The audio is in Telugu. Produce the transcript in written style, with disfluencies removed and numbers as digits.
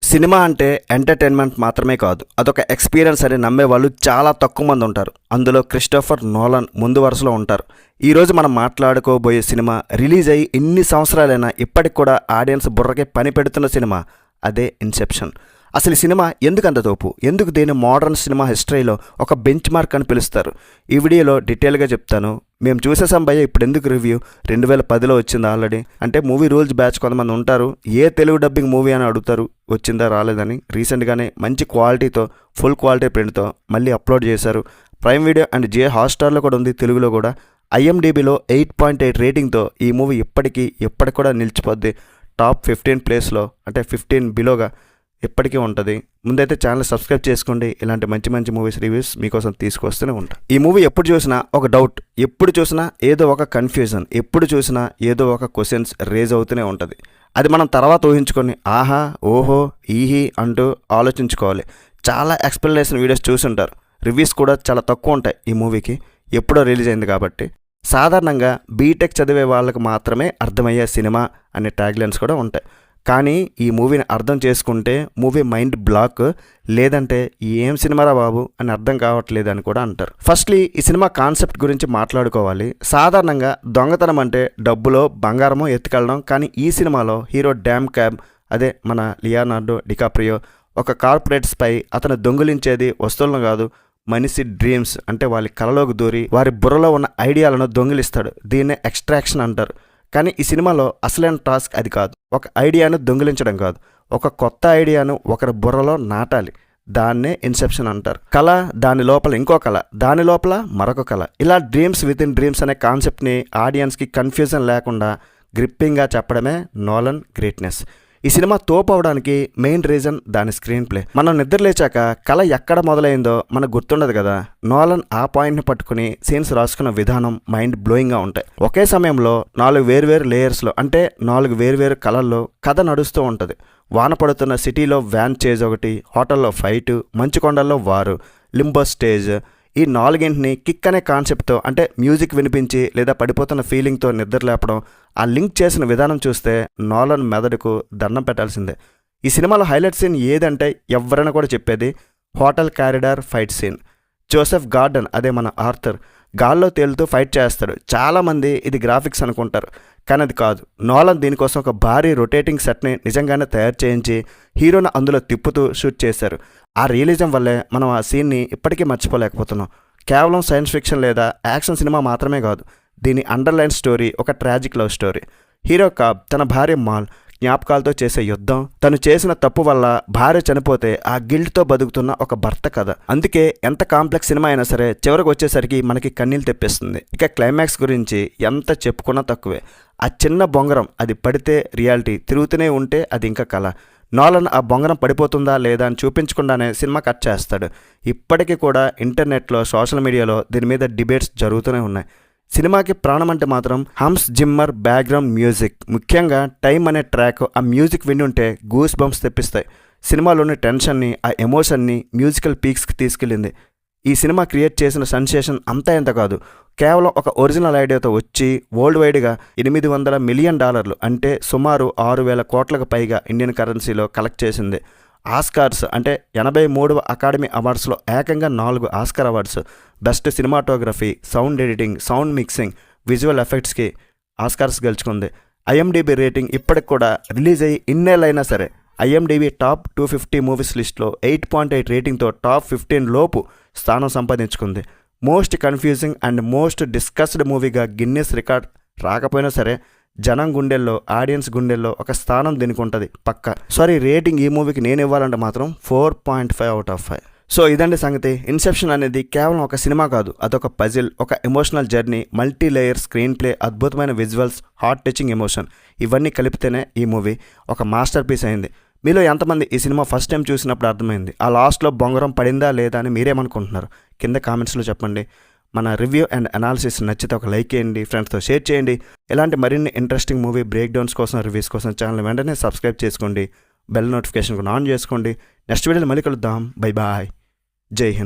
సినిమా అంటే ఎంటర్టైన్మెంట్ మాత్రమే కాదు, అదొక ఎక్స్పీరియన్స్ అని నమ్మే వాళ్ళు చాలా తక్కువ మంది ఉంటారు. అందులో క్రిస్టోఫర్ నోలన్ ముందు వరుసలో ఉంటారు. ఈరోజు మనం మాట్లాడుకోబోయే సినిమా రిలీజ్ అయ్యి ఇన్ని సంవత్సరాలైనా ఇప్పటికి కూడా ఆడియన్స్ బుర్రకి పని పెడుతున్న సినిమా, అదే ఇన్సెప్షన్. అసలు ఈ సినిమా ఎందుకు అంత తోపు, ఎందుకు దీన్ని మోడర్న్ సినిమా హిస్టరీలో ఒక బెంచ్ మార్క్ అని పిలుస్తారు, ఈ వీడియోలో డీటెయిల్గా చెప్తాను. మేము చూసేసాం భయ్య, ఇప్పుడు ఎందుకు రివ్యూ, 2010లో వచ్చింది ఆల్రెడీ. అంటే మూవీ రూల్స్ బ్యాచ్ కొంతమంది ఉంటారు, ఏ తెలుగు డబ్బింగ్ మూవీ అని అడుగుతారు, వచ్చిందా రాలేదని. రీసెంట్గానే మంచి క్వాలిటీతో, ఫుల్ క్వాలిటీ ప్రింట్తో మళ్ళీ అప్లోడ్ చేశారు. ప్రైమ్ వీడియో అండ్ జియో హాట్స్టార్లో కూడా ఉంది, తెలుగులో కూడా. IMDbలో 8.8 రేటింగ్తో ఈ మూవీ ఇప్పటికి కూడా నిలిచిపోద్ది టాప్ 15 ప్లేస్లో, అంటే 15 బిలోగా ఎప్పటికీ ఉంటుంది. ముందైతే ఛానల్ సబ్స్క్రైబ్ చేసుకోండి, ఇలాంటి మంచి మంచి మూవీస్ రివ్యూస్ మీకోసం తీసుకొస్తూనే ఉంటాను. ఈ మూవీ ఎప్పుడు చూసినా ఒక డౌట్, ఎప్పుడు చూసినా ఏదో ఒక కన్ఫ్యూజన్, ఎప్పుడు చూసినా ఏదో ఒక క్వశ్చన్స్ రేజ్ అవుతూనే ఉంటుంది. అది మనం తర్వాత ఊహించుకొని ఆహా ఓహో ఈహి అంటూ ఆలోచించుకోవాలి. చాలా ఎక్స్ప్లెనేషన్ వీడియోస్ చూసుంటారు, రివ్యూస్ కూడా చాలా తక్కువ ఉంటాయి ఈ మూవీకి, ఎప్పుడో రిలీజ్ అయింది కాబట్టి. సాధారణంగా బీటెక్ చదివే వాళ్ళకు మాత్రమే అర్థమయ్యే సినిమా అనే ట్యాగ్లైన్స్ కూడా ఉంటాయి. కానీ ఈ మూవీని అర్థం చేసుకుంటే మూవీ మైండ్ బ్లాక్, లేదంటే ఏం సినిమారా బాబు అని అర్థం కావట్లేదు అని కూడా అంటారు. ఫస్ట్లీ ఈ సినిమా కాన్సెప్ట్ గురించి మాట్లాడుకోవాలి. సాధారణంగా దొంగతనం అంటే డబ్బులో బంగారమో ఎత్తుకెళ్ళడం, కానీ ఈ సినిమాలో హీరో డ్యామ్ క్యాబ్, అదే మన లియోనార్డో డికాప్రియో, ఒక కార్పొరేట్ స్పై. అతను దొంగిలించేది వస్తువులను కాదు, మనిషి డ్రీమ్స్, అంటే వాళ్ళ కలలోకి దూరి వారి బుర్రలో ఉన్న ఐడియాలను దొంగిలిస్తాడు. దీన్నే ఎక్స్ట్రాక్షన్ అంటారు. కానీ ఈ సినిమాలో అసలైన టాస్క్ అది కాదు, ఒక ఐడియాను దొంగిలించడం కాదు, ఒక కొత్త ఐడియాను ఒకరి బుర్రలో నాటాలి. దాన్నే ఇన్సెప్షన్ అంటారు. కళ, దాని లోపల ఇంకో కళ, దాని లోపల మరొక కళ, ఇలా డ్రీమ్స్ విత్ ఇన్ డ్రీమ్స్ అనే కాన్సెప్ట్ని ఆడియన్స్కి కన్ఫ్యూజన్ లేకుండా గ్రిప్పింగ్గా చెప్పడమే నోలన్ గ్రేట్నెస్. ఈ సినిమా తోపు అవడానికి మెయిన్ రీజన్ దాని స్క్రీన్ ప్లే. మనం నిద్ర లేచాక కళ ఎక్కడ మొదలైందో మనకు గుర్తుండదు కదా. నోలన్ ఆ పాయింట్ని పట్టుకుని సీన్స్ రాసుకున్న విధానం మైండ్ బ్లోయింగ్గా ఉంటాయి. ఒకే సమయంలో 4 వేర్వేరు లేయర్స్లో, అంటే 4 వేర్వేరు కళల్లో కథ నడుస్తూ ఉంటుంది. వాన పడుతున్న సిటీలో వ్యాన్ చేజ్ ఒకటి, హోటల్లో ఫైటు, మంచుకొండల్లో వారు, లింబో స్టేజ్. ఈ 4ని కిక్ అనే కాన్సెప్ట్తో, అంటే మ్యూజిక్ వినిపించి లేదా పడిపోతున్న ఫీలింగ్తో నిద్ర లేపడం, ఆ లింక్ చేసిన విధానం చూస్తే నోలన్ మెదడుకు దండం పెట్టాల్సిందే. ఈ సినిమాలో హైలైట్ సీన్ ఏదంటే ఎవరైనా కూడా చెప్పేది hotel corridor fight scene. Joseph Gordon, అదే మన ఆర్థర్, గాల్లో తేలుతూ ఫైట్ చేస్తాడు. చాలామంది ఇది గ్రాఫిక్స్ అనుకుంటారు, కానీ అది కాదు. నోలన్ దీనికోసం ఒక భారీ రొటేటింగ్ సెట్ని నిజంగానే తయారు చేయించి హీరోని అందులో తిప్పుతూ షూట్ చేశారు. ఆ రియలిజం వల్లే మనం ఆ సీన్ని ఇప్పటికీ మర్చిపోలేకపోతున్నాం. కేవలం సైన్స్ ఫిక్షన్ లేదా యాక్షన్ సినిమా మాత్రమే కాదు, దీని అండర్లైన్ స్టోరీ ఒక tragic love story. Hero Cobb తన భార్య మాల్ జ్ఞాపకాలతో చేసే యుద్ధం, తను చేసిన తప్పు వల్ల భార్య చనిపోతే ఆ గిల్ట్తో బతుకుతున్న ఒక భర్త కథ. అందుకే ఎంత కాంప్లెక్స్ సినిమా అయినా సరే చివరికి వచ్చేసరికి మనకి కన్నీళ్ళు తెప్పిస్తుంది. ఇక క్లైమాక్స్ గురించి ఎంత చెప్పుకున్నా తక్కువే. ఆ చిన్న బొంగరం అది పడితే రియాలిటీ, తిరుగుతూనే ఉంటే అది ఇంకా కళ. నోలన్ ఆ బొంగరం పడిపోతుందా లేదా అని చూపించకుండానే సినిమా కట్ చేస్తాడు. ఇప్పటికీ కూడా ఇంటర్నెట్లో, సోషల్ మీడియాలో దీని మీద డిబేట్స్ జరుగుతూనే ఉన్నాయి. సినిమాకి ప్రాణం అంటే మాత్రం హన్స్ జిమ్మర్ బ్యాక్గ్రౌండ్ మ్యూజిక్, ముఖ్యంగా టైమ్ అనే ట్రాక్. ఆ మ్యూజిక్ వింటుంటే గూస్ బంప్స్ తెప్పిస్తాయి. సినిమాలోని టెన్షన్ని, ఆ ఎమోషన్ని మ్యూజికల్ పీక్స్కి తీసుకెళ్ళింది. ఈ సినిమా క్రియేట్ చేసిన సెన్సేషన్ అంతా ఎంత కాదు, కేవలం ఒక ఒరిజినల్ ఐడియాతో వచ్చి వరల్డ్ వైడ్గా $800 మిలియన్, అంటే సుమారు 6,000 కోట్లకు పైగా ఇండియన్ కరెన్సీలో కలెక్ట్ చేసింది. ఆస్కార్స్, అంటే 83వ అకాడమీ అవార్డ్స్లో ఏకంగా 4 Oscar awards. Best cinematography, sound editing, sound mixing, visual ఎఫెక్ట్స్కి ఆస్కార్స్ గెలుచుకుంది. IMDb రేటింగ్ ఇప్పటికి కూడా రిలీజ్ అయ్యి ఇన్నేళ్ళైనా సరే IMDb టాప్ 250 మూవీస్ లిస్ట్లో 8.8 రేటింగ్తో టాప్ 15 లోపు స్థానం సంపాదించుకుంది. Most confusing and most discussed మూవీగా గిన్నెస్ రికార్డ్ రాకపోయినా సరే జనం గుండెల్లో, ఆడియన్స్ గుండెల్లో ఒక స్థానం దీనికి ఉంటుంది పక్క. సారీ, రేటింగ్ ఈ మూవీకి నేను ఇవ్వాలంటే మాత్రం 4.5 అవుట్ ఆఫ్ 5. సో ఇదండి సంగతి. ఇన్సెప్షన్ అనేది కేవలం ఒక సినిమా కాదు, అదొక పజిల్, ఒక emotional journey, multi layer screen play, అద్భుతమైన విజువల్స్, హార్ట్ టచింగ్ ఎమోషన్, ఇవన్నీ కలిపితేనే ఈ మూవీ ఒక మాస్టర్ పీస్ అయింది. మీలో ఎంతమంది ఈ సినిమా ఫస్ట్ టైం చూసినప్పుడు అర్థమైంది, ఆ లాస్ట్లో బొంగరం పడిందా లేదా అని మీరేమనుకుంటున్నారు కింద కామెంట్స్లో చెప్పండి. మన రివ్యూ అండ్ అనాలిసిస్ నచ్చితే ఒక లైక్ చేయండి, ఫ్రెండ్స్తో షేర్ చేయండి. ఇలాంటి మరిన్ని ఇంట్రెస్టింగ్ మూవీ బ్రేక్ డౌన్స్ కోసం, రివ్యూస్ కోసం ఛానల్ వెంటనే సబ్స్క్రైబ్ చేసుకోండి, బెల్ నోటిఫికేషన్ ఆన్ చేసుకోండి. నెక్స్ట్ వీడియోలో మళ్ళీ కలుద్దాం. బై బాయ్, జై హింద్.